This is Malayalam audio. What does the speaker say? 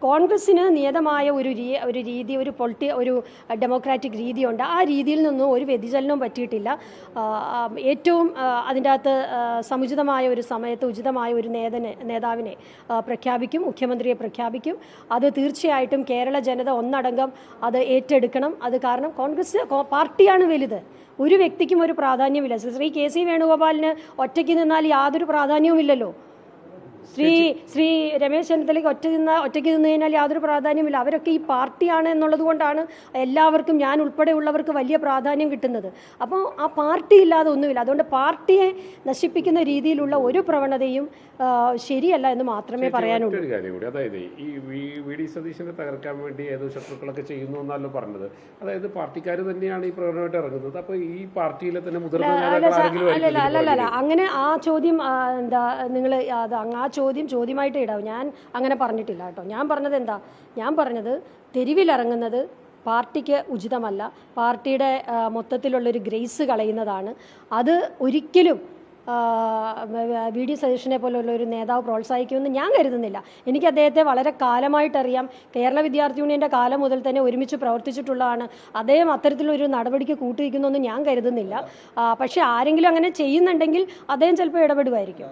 കോൺഗ്രസ്സിന് നിയതമായ ഒരു രീതി, ഒരു ഡെമോക്രാറ്റിക് രീതിയുണ്ട്. ആ രീതിയിൽ നിന്നും ഒരു വ്യതിചലനവും പറ്റിയിട്ടില്ല. ഏറ്റവും അതിൻ്റെ അകത്ത് സമുചിതമായ ഒരു സമയത്ത് ഉചിതമായ ഒരു നേതാവിനെ പ്രഖ്യാപിക്കും, മുഖ്യമന്ത്രിയെ പ്രഖ്യാപിക്കും. അത് തീർച്ചയായിട്ടും കേരള ജനത ഒന്നടങ്കം അത് ഏറ്റെടുക്കണം. അത് കാരണം കോൺഗ്രസ് പാർട്ടിയാണ് വലുത്, ഒരു വ്യക്തിക്കും ഒരു പ്രാധാന്യമില്ല. ശ്രീ കെ.സി. വേണുഗോപാലിന് ഒറ്റയ്ക്ക് നിന്നാൽ യാതൊരു പ്രാധാന്യവുമില്ലല്ലോ. ശ്രീ രമേശ് ചെന്നിത്തലയ്ക്ക് ഒറ്റയ്ക്ക് നിന്ന് കഴിഞ്ഞാൽ യാതൊരു പ്രാധാന്യമില്ല. അവരൊക്കെ ഈ പാർട്ടിയാണ് എന്നുള്ളത് കൊണ്ടാണ് എല്ലാവർക്കും, ഞാൻ ഉൾപ്പെടെയുള്ളവർക്ക് വലിയ പ്രാധാന്യം കിട്ടുന്നത്. അപ്പോൾ ആ പാർട്ടി ഇല്ലാതെ ഒന്നുമില്ല. അതുകൊണ്ട് പാർട്ടിയെ നശിപ്പിക്കുന്ന രീതിയിലുള്ള ഒരു പ്രവണതയും ശരിയല്ല എന്ന് മാത്രമേ പറയാനുള്ളൂ. ഒരു കാര്യം കൂടി, അതായത് ഈ വി.ഡി. സതീശനെ തകർക്കാൻ വേണ്ടി ഏതോ ശത്രുക്കളൊക്കെ ചെയ്യുന്നു എന്നല്ലോ പറഞ്ഞത്. അതായത് പാർട്ടിക്കാർ തന്നെയാണ് ഈ പ്രകടനമായിട്ട് ഇറങ്ങുന്നത്. അപ്പോൾ ഈ പാർട്ടിയിലെ തന്നെ അല്ലല്ല അങ്ങനെ ആ ചോദ്യം എന്താ നിങ്ങൾ ആ ചോദ്യമായിട്ട് ഇടാവും. ഞാൻ അങ്ങനെ പറഞ്ഞിട്ടില്ല കേട്ടോ. ഞാൻ പറഞ്ഞത് എന്താ, ഞാൻ പറഞ്ഞത് തെരുവിലിറങ്ങുന്നത് പാർട്ടിക്ക് ഉചിതമല്ല, പാർട്ടിയുടെ മൊത്തത്തിലുള്ളൊരു ഗ്രേസ് കളയുന്നതാണ്. അത് ഒരിക്കലും വി.ഡി. സതീശനെ പോലുള്ള ഒരു നേതാവ് പ്രോത്സാഹിക്കുമെന്ന് ഞാൻ കരുതുന്നില്ല. എനിക്ക് അദ്ദേഹത്തെ വളരെ കാലമായിട്ടറിയാം. കേരള വിദ്യാർത്ഥി യൂണിയൻ്റെ കാലം മുതൽ തന്നെ ഒരുമിച്ച് പ്രവർത്തിച്ചിട്ടുള്ളതാണ്. അദ്ദേഹം അത്തരത്തിലൊരു നടപടിക്ക് കൂട്ടുവയ്ക്കുന്നൊന്നും ഞാൻ കരുതുന്നില്ല. പക്ഷേ ആരെങ്കിലും അങ്ങനെ ചെയ്യുന്നുണ്ടെങ്കിൽ അദ്ദേഹം ചിലപ്പോൾ ഇടപെടുമായിരിക്കും.